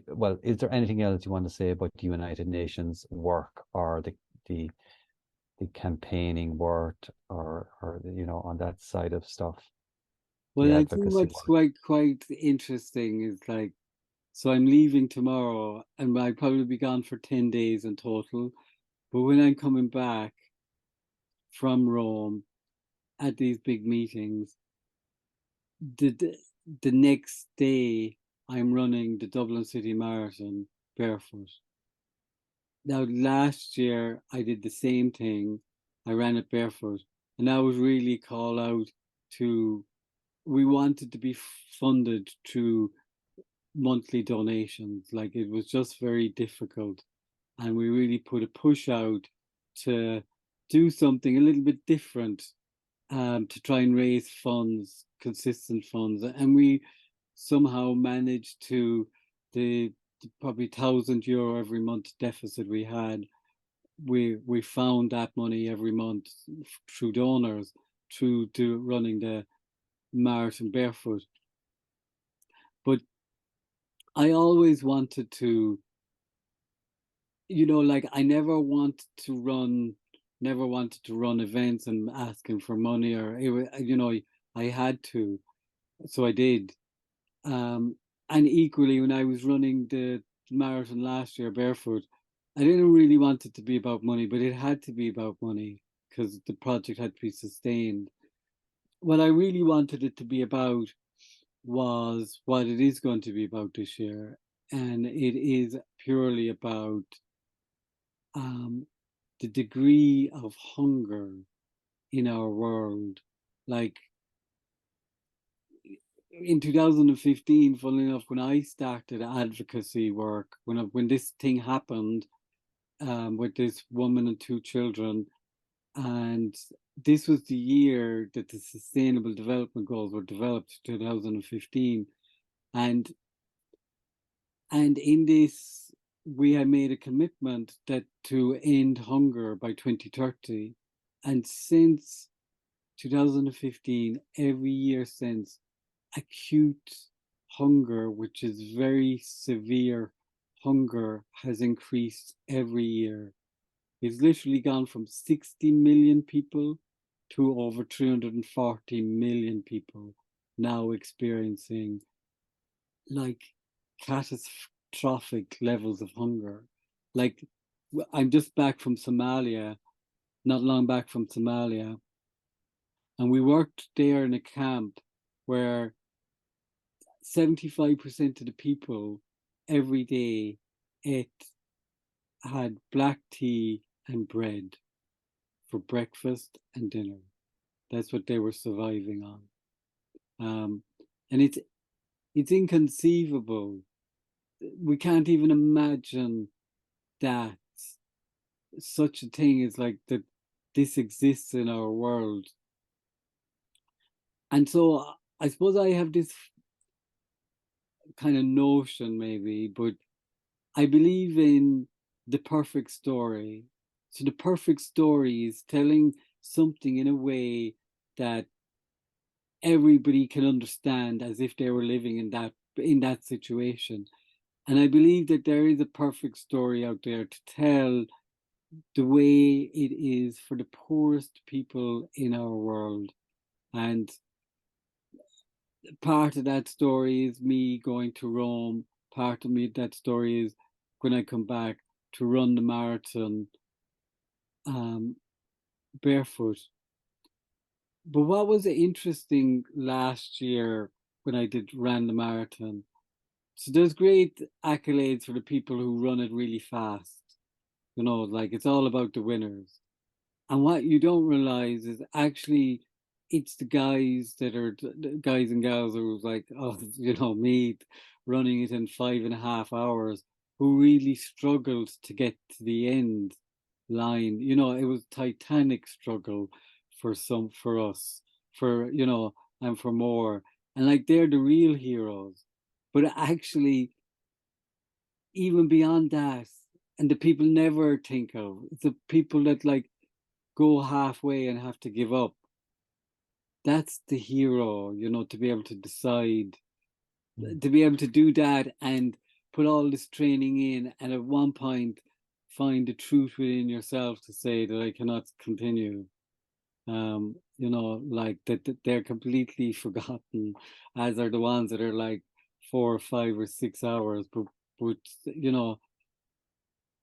well, is there anything else you want to say about the United Nations work or the the campaigning work or on that side of stuff, the Well, I think advocacy what's work? quite interesting is like, so I'm leaving tomorrow, and I'll probably be gone for 10 days in total. But when I'm coming back from Rome at these big meetings, the the next day I'm running the Dublin City Marathon barefoot. Now, last year I did the same thing. I ran it barefoot, and I was really call out to. We wanted to be funded through monthly donations. Like it was just very difficult, and we really put a push out to do something a little bit different, to try and raise funds, consistent funds, and we somehow managed to the probably €1,000 every month deficit we had. We found that money every month through donors, through to running the marathon barefoot. But I always wanted to, like I never wanted to run events and asking for money, or I had to, so I did. And equally, when I was running the marathon last year barefoot, I didn't really want it to be about money, but it had to be about money because the project had to be sustained. What I really wanted it to be about was what it is going to be about this year, and it is purely about um, the degree of hunger in our world. Like in 2015, funnily enough, when I started advocacy work, when this thing happened, with this woman and two children, and this was the year that the Sustainable Development Goals were developed, 2015, and in this we had made a commitment that to end hunger by 2030, and since 2015, every year since, acute hunger, which is very severe hunger, has increased every year. It's literally gone from 60 million people to over 340 million people now experiencing like catastrophic levels of hunger. Like, I'm just back from Somalia, not long back from Somalia, and we worked there in a camp where 75% of the people every day ate had black tea and bread for breakfast and dinner. That's what they were surviving on. And it's inconceivable. We can't even imagine that such a thing is like that this exists in our world. And so I suppose I have this kind of notion, maybe, but I believe in the perfect story. So the perfect story is telling something in a way that everybody can understand as if they were living in that situation. And I believe that there is a perfect story out there to tell the way it is for the poorest people in our world. And part of that story is me going to Rome. Part of me that story is when I come back to run the marathon, um, barefoot. But what was interesting last year when I ran the marathon? So there's great accolades for the people who run it really fast. Like it's all about the winners. And what you don't realize is actually it's the guys that are the guys and gals who was like, oh, me running it in 5.5 hours, who really struggled to get to the end line. It was titanic struggle for us, and for more. And like they're the real heroes. But actually, even beyond that, and the people never think of, the people that like go halfway and have to give up. That's the hero, to be able to decide, Mm. to be able to do that and put all this training in, and at one point find the truth within yourself to say that I cannot continue. You know, like that they're completely forgotten, as are the ones that are like 4 or 5 or 6 hours, but you know,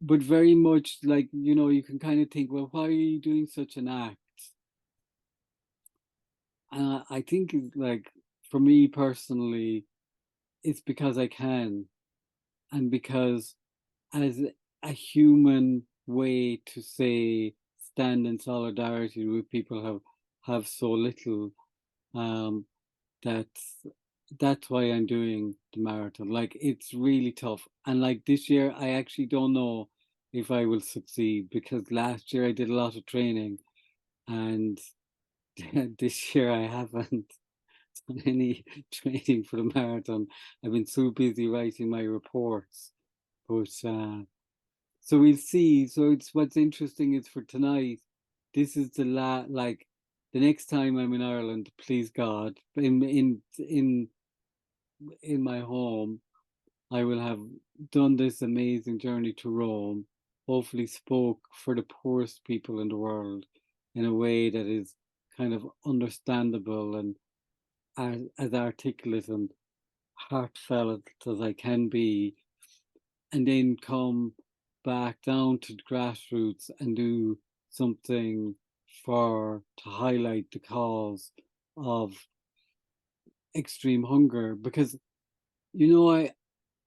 but very much like, you know, you can kind of think, well, why are you doing such an act? And I think it's like, for me personally, it's because I can, and because as a human way to say stand in solidarity with people have so little, um, that's why I'm doing the marathon. Like, it's really tough, and like this year I actually don't know if I will succeed, because last year I did a lot of training, and this year I haven't done any training for the marathon. I've been so busy writing my reports, but so we'll see. So it's, what's interesting is for tonight, this is the like the next time I'm in Ireland, please God, in my home, I will have done this amazing journey to Rome, hopefully spoke for the poorest people in the world in a way that is kind of understandable and as articulate and heartfelt as I can be, and then come back down to the grassroots and do something to highlight the cause of extreme hunger. Because, you know, I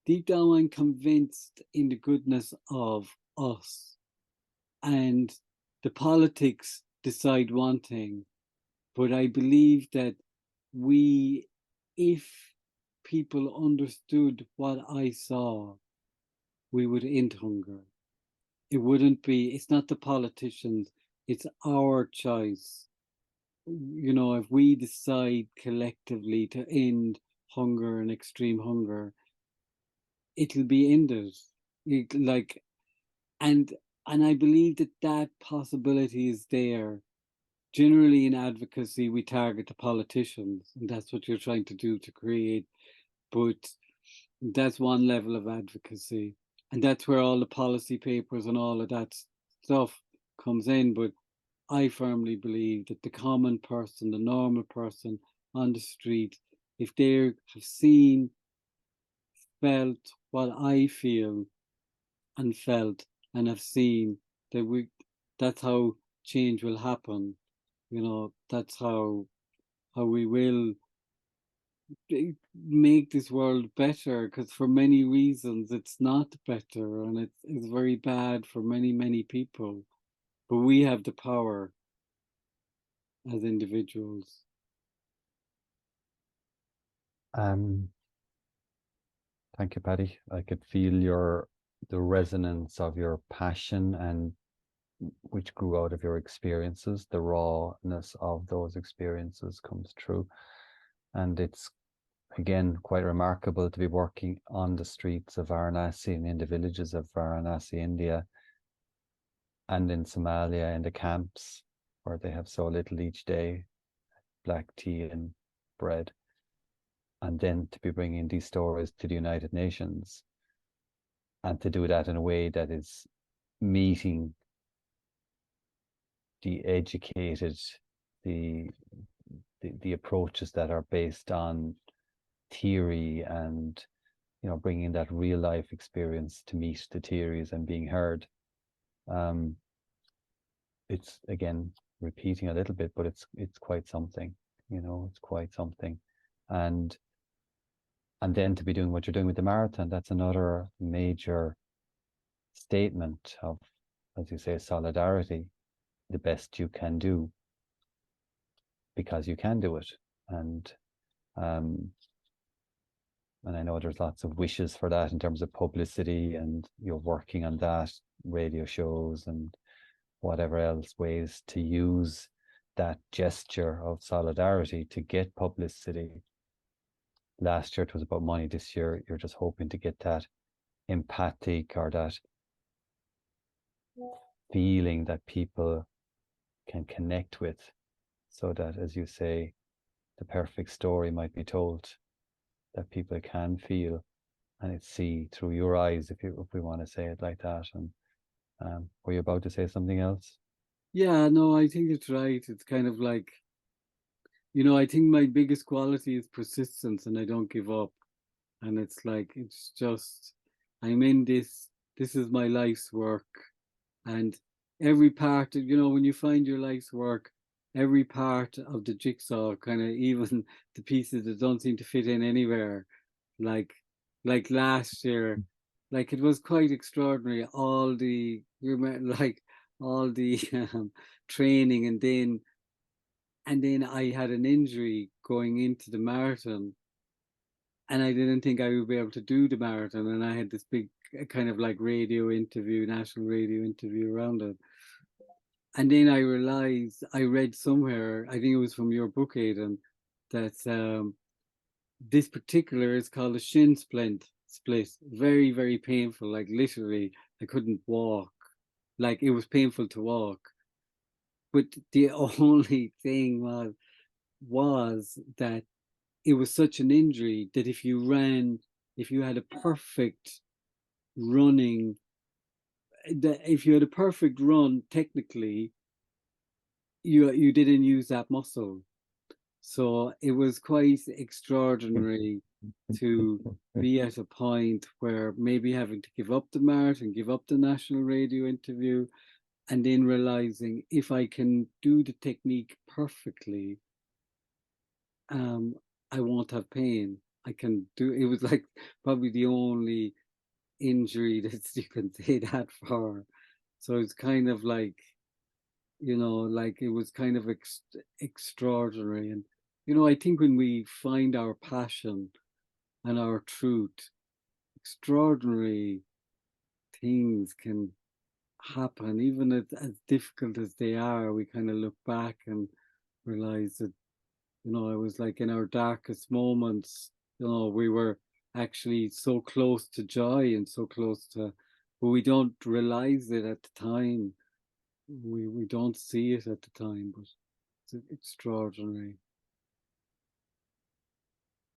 deep down I'm convinced in the goodness of us, and the politics decide one thing, but I believe that we, if people understood what I saw, we would end hunger. It wouldn't be, it's not the politicians, it's our choice. You know, if we decide collectively to end hunger and extreme hunger, it'll be ended. Like, and I believe that that possibility is there. Generally in advocacy, we target the politicians, and that's what you're trying to do to create, but that's one level of advocacy, and that's where all the policy papers and all of that stuff comes in. But I firmly believe that the common person, the normal person on the street, if they have seen, felt what I feel and felt, and have seen, that that's how change will happen. You know, that's how we will make this world better, because for many reasons it's not better, and it's very bad for many people, but we have the power as individuals. Um, Thank you, Paddy. I could feel the resonance of your passion, and which grew out of your experiences. The rawness of those experiences comes through. And it's, again, quite remarkable to be working on the streets of Varanasi and in the villages of Varanasi, India, and in Somalia, in the camps where they have so little each day, black tea and bread. And then to be bringing these stories to the United Nations, and to do that in a way that is meeting the educated, the the approaches that are based on theory, and bringing that real life experience to meet the theories and being heard. um it's, again, repeating a little bit, but it's quite something. It's quite something. and then to be doing what you're doing with the marathon, that's another major statement of, as you say, solidarity, the best you can do, because you can do it. And um and I know there's lots of wishes for that in terms of publicity, and you're working on that, radio shows and whatever else, ways to use that gesture of solidarity to get publicity. Last year it was about money. This year you're just hoping to get that empathic, or that feeling that people can connect with, so that, as you say, the perfect story might be told, that people can feel and see through your eyes, if we want to say it like that. And were you about to say something else? Yeah, no, I think it's right. It's kind of like, I think my biggest quality is persistence, and I don't give up. And it's like, it's just, I'm in this is my life's work. And every part of, when you find your life's work, every part of the jigsaw, kind of even the pieces that don't seem to fit in anywhere, like last year, like it was quite extraordinary. Like all the training, and then I had an injury going into the marathon, and I didn't think I would be able to do the marathon. And I had this big kind of like national radio interview around it. And then I realized, I read somewhere, I think it was from your book, Aidan, that this particular is called a shin splint split. Very, very painful. Like literally, I couldn't walk. Like it was painful to walk. But the only thing was that it was such an injury that if you had a perfect running, if you had a perfect run, technically, you didn't use that muscle. So it was quite extraordinary to be at a point where maybe having to give up the marathon, give up the national radio interview, and then realizing if I can do the technique perfectly, I won't have pain. I can do it. Was like probably the only injury that you can say that for. So it's kind of like, like it was kind of extraordinary. And, I think when we find our passion and our truth, extraordinary things can happen, even as difficult as they are. We kind of look back and realize that, it was like in our darkest moments, we were actually so close to joy and so close to, but we don't realize it at the time. We don't see it at the time, but it's extraordinary.